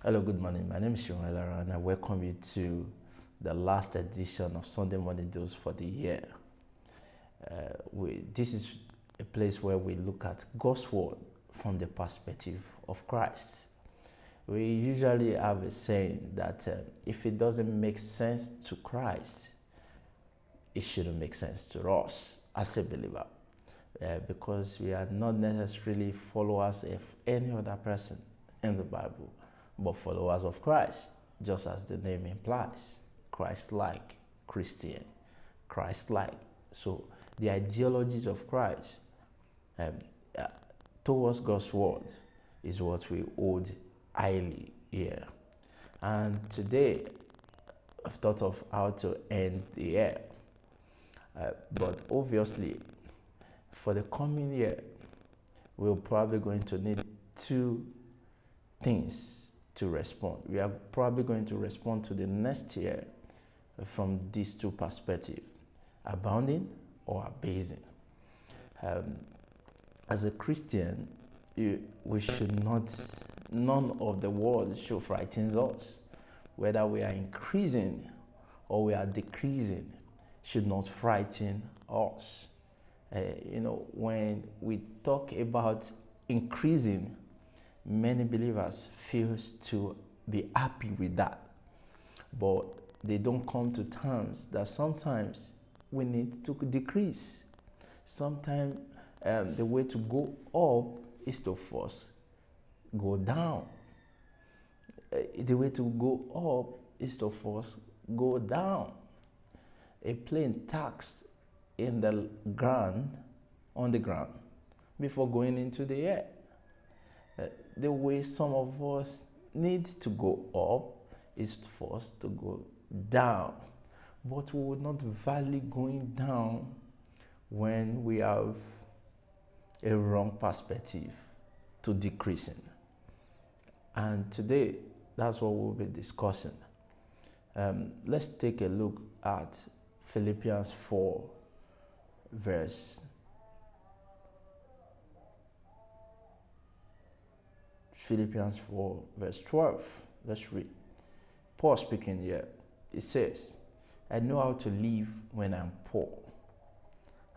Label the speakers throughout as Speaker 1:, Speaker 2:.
Speaker 1: Hello, good morning. My name is Shimela and I welcome you to the last edition of Sunday Morning Dose for the year. This is a place where we look at God's Word from the perspective of Christ. We usually have a saying that if it doesn't make sense to Christ, it shouldn't make sense to us as a believer. Because we are not necessarily followers of any other person in the Bible, but followers of Christ, just as the name implies. Christ-like, Christian, Christ-like. So the ideologies of Christ towards God's word is what we hold highly here. And today, I've thought of how to end the year. But obviously, for the coming year, we're probably going to need two things to respond. We are probably going to respond to the next year from these two perspectives: abounding or abasing. As a Christian, we should not, none of the words should frighten us. Whether we are increasing or we are decreasing should not frighten us. When we talk about increasing, many believers feel to be happy with that, but they don't come to terms that sometimes we need to decrease. Sometimes the way to go up is to first go down. The way to go up is to first go down. A plane taxed in the ground, on the ground, before going into the air. The way some of us need to go up is first to go down. But we would not value going down when we have a wrong perspective to decreasing. And today, that's what we'll be discussing. Let's take a look at Philippians 4, verse 12. Let's read. Paul speaking here. It says, I know how to live when I'm poor,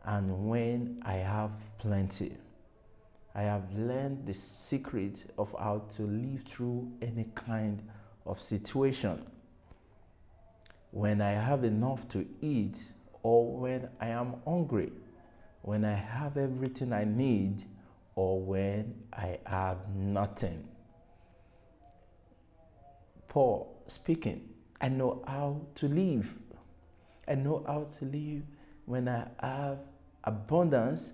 Speaker 1: and when I have plenty. I have learned the secret of how to live through any kind of situation. When I have enough to eat, or when I am hungry, when I have everything I need, or when I have nothing. Paul speaking, I know how to live. I know how to live when I have abundance,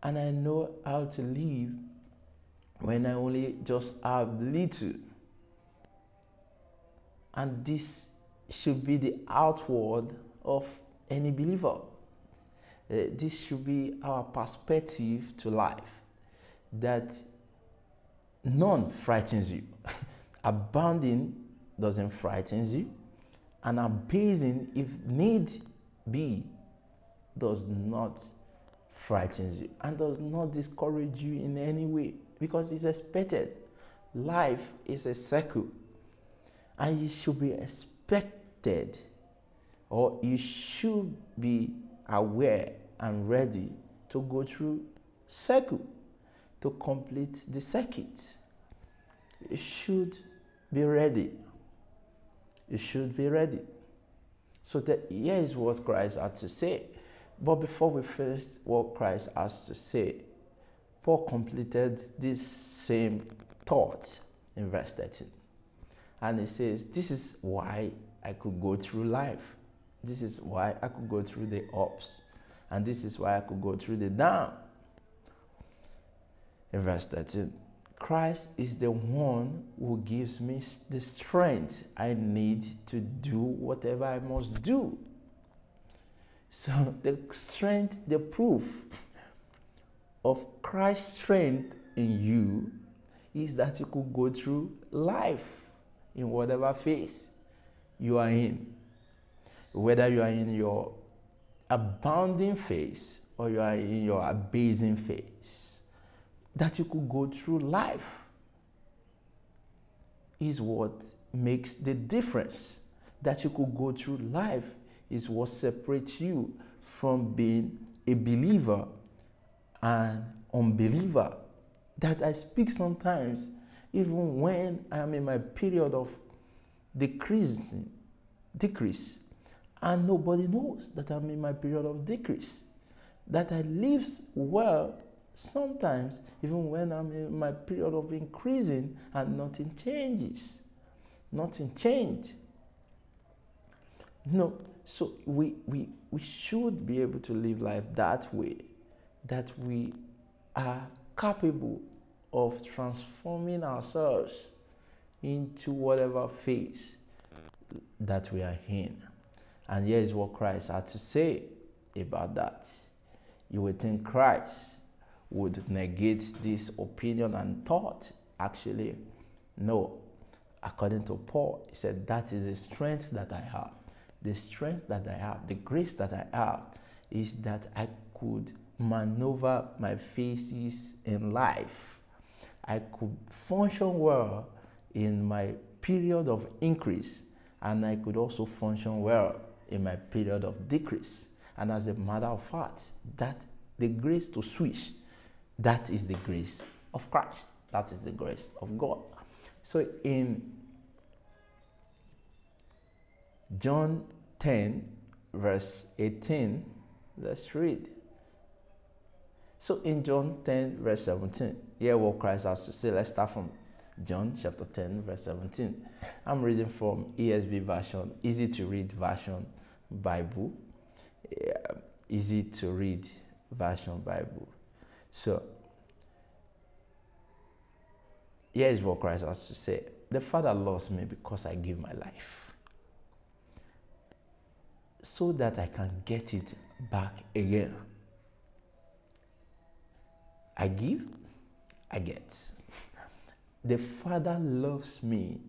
Speaker 1: and I know how to live when I only just have little. And this should be the outward of any believer. This should be our perspective to life, that none frightens you. Abounding doesn't frighten you, and abasing, if need be, does not frighten you and does not discourage you in any way, because it's expected. Life is a cycle, and you should be expected, or you should be aware and ready to go through cycle, to complete the circuit. You should be ready. You should be ready. So here is what Christ had to say. But before we finish what Christ has to say, Paul completed this same thought in verse 13. And he says, this is why I could go through life. This is why I could go through the ups. And this is why I could go through the down. In verse 13, Christ is the one who gives me the strength I need to do whatever I must do. So the strength, the proof of Christ's strength in you is that you could go through life in whatever phase you are in. Whether you are in your abounding phase or you are in your abasing phase, that you could go through life. is what makes the difference. That you could go through life is what separates you from being a believer and unbeliever. That I speak sometimes, even when I am in my period of decrease, and nobody knows that I'm in my period of decrease. That I live well sometimes, even when I'm in my period of increasing, and nothing changes. Nothing changed. No, so we should be able to live life that way, that we are capable of transforming ourselves into whatever phase that we are in. And here is what Christ had to say about that. You would think Christ would negate this opinion and thought. Actually, no. According to Paul, he said, that is the strength that I have. The strength that I have, the grace that I have, is that I could maneuver my phases in life. I could function well in my period of increase, and I could also function well in my period of decrease. And as a matter of fact, that the grace to switch, that is the grace of Christ. That is the grace of God. So in John 10, verse 18, let's read. So in John 10, verse 17, hear what Christ has to say. Let's start from John chapter 10, verse 17. I'm reading from ESV version, easy to read version Bible. Easy to read version Bible. So here is what Christ has to say. The Father loves me because I give my life, so that I can get it back again. I give, I get. The Father loves me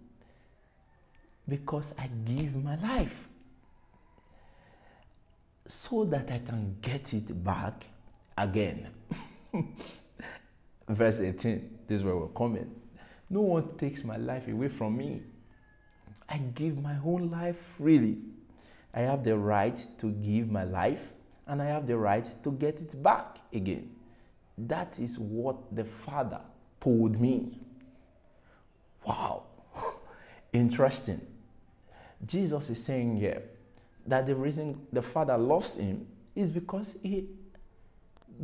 Speaker 1: because I give my life, so that I can get it back again. Verse 18, this is where we're coming. No one takes my life away from me. I give my whole life freely. I have the right to give my life, and I have the right to get it back again. That is what the Father told me. Wow. Interesting. Jesus is saying here that the reason the Father loves him is because he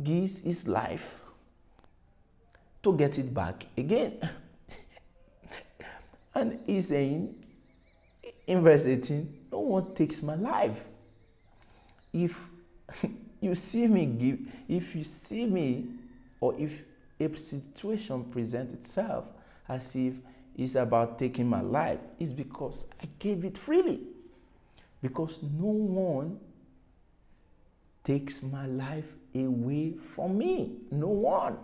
Speaker 1: gives his life to get it back again. And he's saying in verse 18, no one takes my life. If you see me give, if you see me, or if a situation presents itself as if it's about taking my life, it's because I gave it freely. Because no one takes my life away from me. No one.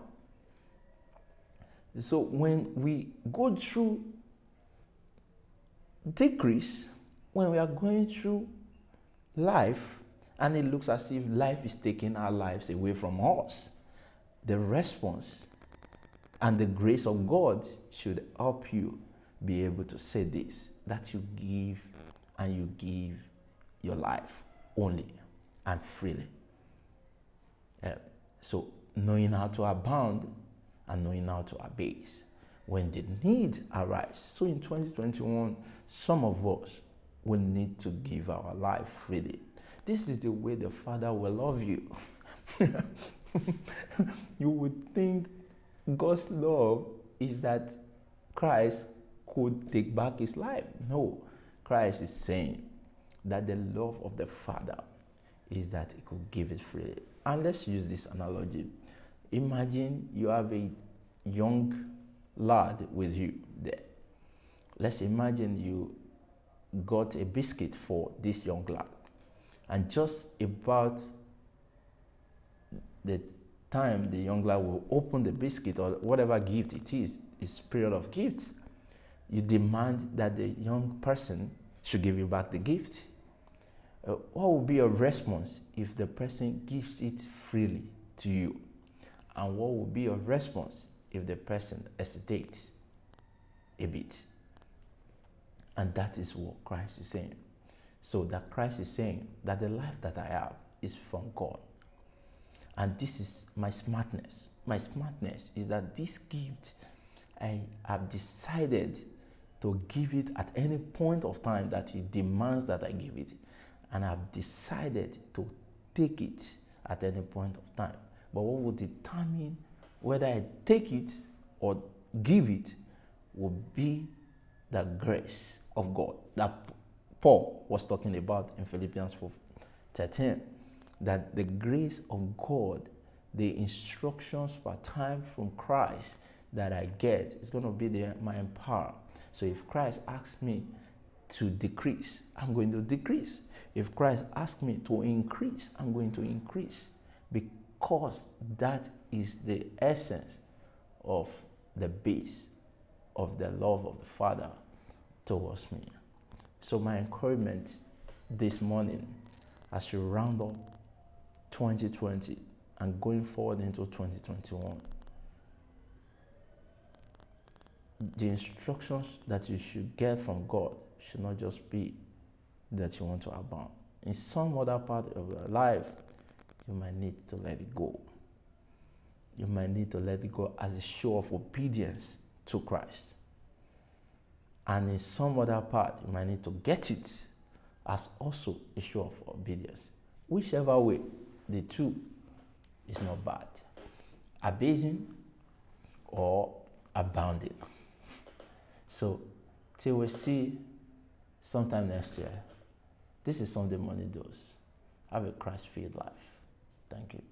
Speaker 1: So when we go through decrease, when we are going through life, and it looks as if life is taking our lives away from us, the response and the grace of God should help you be able to say this, that you give, and you give your life only and freely. So knowing how to abound and knowing how to abase when the need arises. So in 2021, some of us will need to give our life freely. This is the way the Father will love you. You would think God's love is that Christ could take back his life. No, Christ is saying that the love of the Father is that he could give it freely. And let's use this analogy. Imagine you have a young lad with you there. Let's imagine you got a biscuit for this young lad, and just about the time the young lad will open the biscuit or whatever gift it is, his period of gift, you demand that the young person should give you back the gift. What will be your response if the person gives it freely to you? And what will be your response if the person hesitates a bit? And that is what Christ is saying. So that Christ is saying that the life that I have is from God. And this is my smartness. My smartness is that this gift, I have decided to give it at any point of time that He demands that I give it. And I've decided to take it at any point of time. But what will determine whether I take it or give it will be the grace of God that Paul was talking about in Philippians 4:13. That the grace of God, the instructions per time from Christ that I get is going to be my empower. So if Christ asks me to decrease, I'm going to decrease. If Christ asks me to increase, I'm going to increase, because that is the essence of the base of the love of the Father towards me. So my encouragement this morning, as you round up 2020 and going forward into 2021, the instructions that you should get from God should not just be that you want to abound. In some other part of your life, you might need to let it go. You might need to let it go as a show of obedience to Christ. And in some other part, you might need to get it as also a show of obedience. Whichever way, the two is not bad. Abasing or abounding. So, till we see sometime next year, this is Sunday Morning Dose. Have a Christ-filled life. Thank you.